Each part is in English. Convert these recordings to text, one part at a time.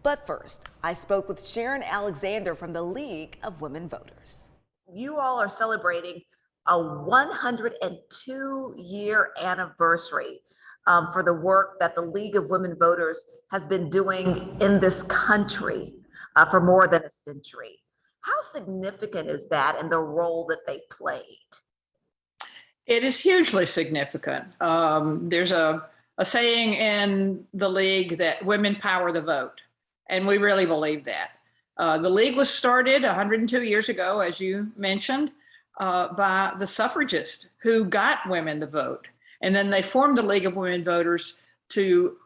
But first, I spoke with Sharon Alexander from the League of Women Voters. You all are celebrating a 102-year anniversary for the work that the League of Women Voters has been doing in this country for more than a century. How significant is that and the role that they played? It is hugely significant. There's a saying in the League that women power the vote, and we really believe that. The League was started 102 years ago, as you mentioned, by the suffragists who got women to vote. And then they formed the League of Women Voters to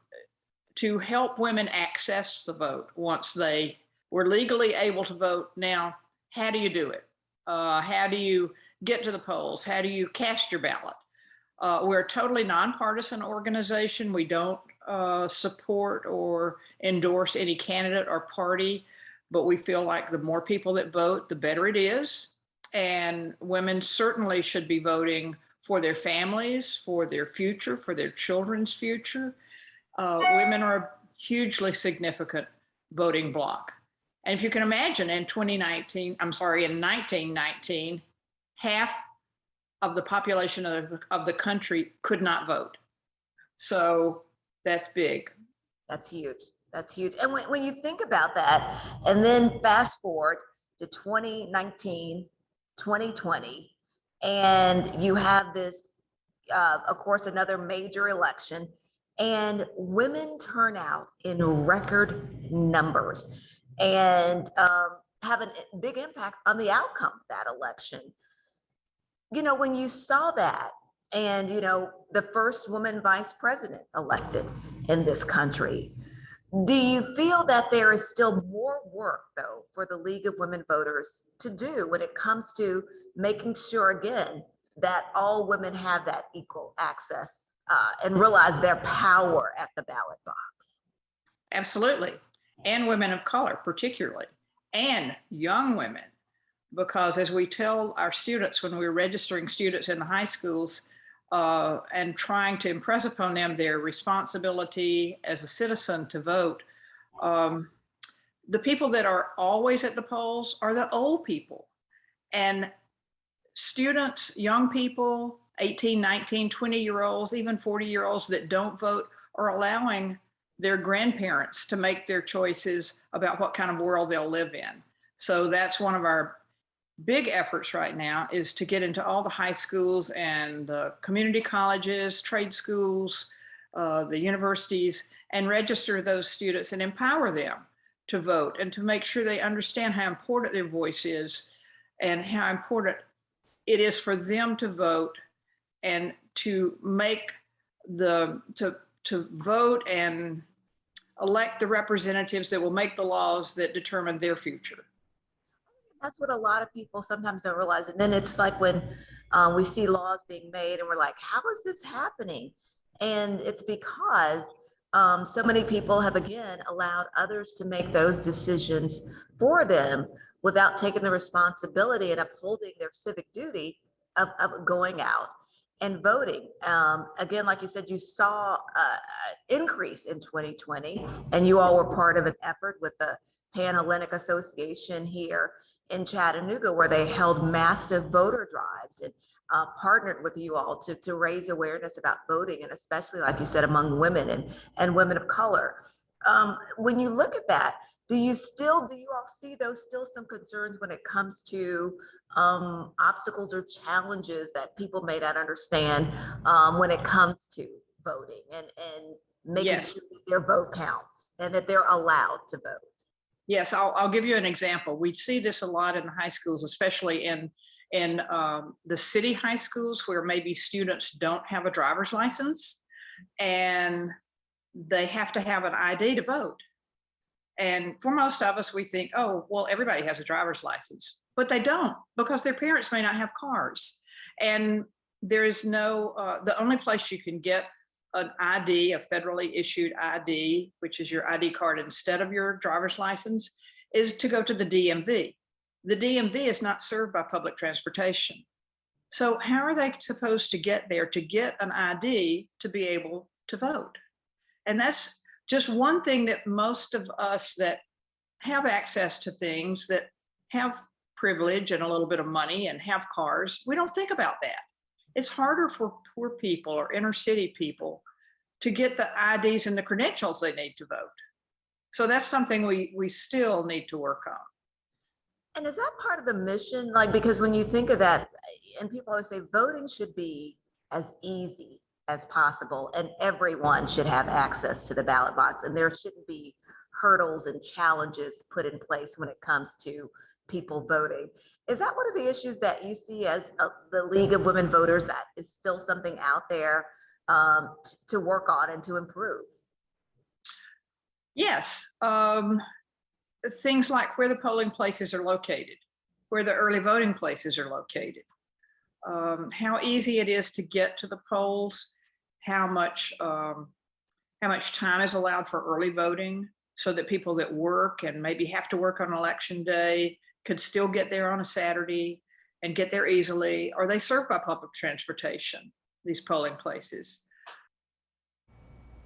help women access the vote once they were legally able to vote. Now, how do you do it? How do you get to the polls? How do you cast your ballot? We're a totally nonpartisan organization. We don't support or endorse any candidate or party, but we feel like the more people that vote, the better it is. And women certainly should be voting for their families, for their future, for their children's future. Women are a hugely significant voting bloc. And if you can imagine, in 1919, half of the population of the country could not vote. So that's big. That's huge. That's huge. And when you think about that, and then fast forward to 2019, 2020, and you have this, of course, another major election, and women turn out in record numbers and have a big impact on the outcome of that election. You know, when you saw that, and the first woman vice president elected in this country, do you feel that there is still more work, though, for the League of Women Voters to do when it comes to making sure, again, that all women have that equal access and realize their power at the ballot box? Absolutely. And women of color, particularly, and young women. Because as we tell our students when we're registering students in the high schools and trying to impress upon them their responsibility as a citizen to vote, the people that are always at the polls are the old people. And students, young people, 18, 19, 20-year-olds, even 40-year-olds that don't vote are allowing their grandparents to make their choices about what kind of world they'll live in. So that's one of our big efforts right now, is to get into all the high schools and the community colleges, trade schools, the universities, and register those students and empower them to vote and to make sure they understand how important their voice is and how important it is for them to vote and to make to vote and elect the representatives that will make the laws that determine their future. That's what a lot of people sometimes don't realize. And then it's like when we see laws being made and we're like, how is this happening? And it's because so many people have, again, allowed others to make those decisions for them without taking the responsibility and upholding their civic duty of going out and voting. Again, like you said, you saw an increase in 2020, and you all were part of an effort with the Pan-Hellenic Association here in Chattanooga, where they held massive voter drives and partnered with you all to raise awareness about voting, and especially, like you said, among women and women of color. When you look at that, do you all see those still some concerns when it comes to obstacles or challenges that people may not understand when it comes to voting and making sure that their vote counts and that they're allowed to vote? Yes, I'll give you an example. We see this a lot in the high schools, especially in the city high schools, where maybe students don't have a driver's license and they have to have an ID to vote. And for most of us, we think, oh, well, everybody has a driver's license, but they don't, because their parents may not have cars. And there is no, the only place you can get an ID, a federally issued ID, which is your ID card instead of your driver's license, is to go to the DMV. The DMV is not served by public transportation. So how are they supposed to get there to get an ID to be able to vote? And that's just one thing that most of us that have access to things, that have privilege and a little bit of money and have cars, we don't think about that. It's harder for poor people or inner city people to get the IDs and the credentials they need to vote. So that's something we still need to work on. And is that part of the mission? Like, because when you think of that, and people always say voting should be as easy as possible, and everyone should have access to the ballot box, and there shouldn't be hurdles and challenges put in place when it comes to people voting. Is that one of the issues that you see as the League of Women Voters, that is still something out there to work on and to improve? Yes. Things like where the polling places are located, where the early voting places are located, how easy it is to get to the polls, how much time is allowed for early voting, so that people that work and maybe have to work on election day could still get there on a Saturday and get there easily. Are they served by public transportation, these polling places?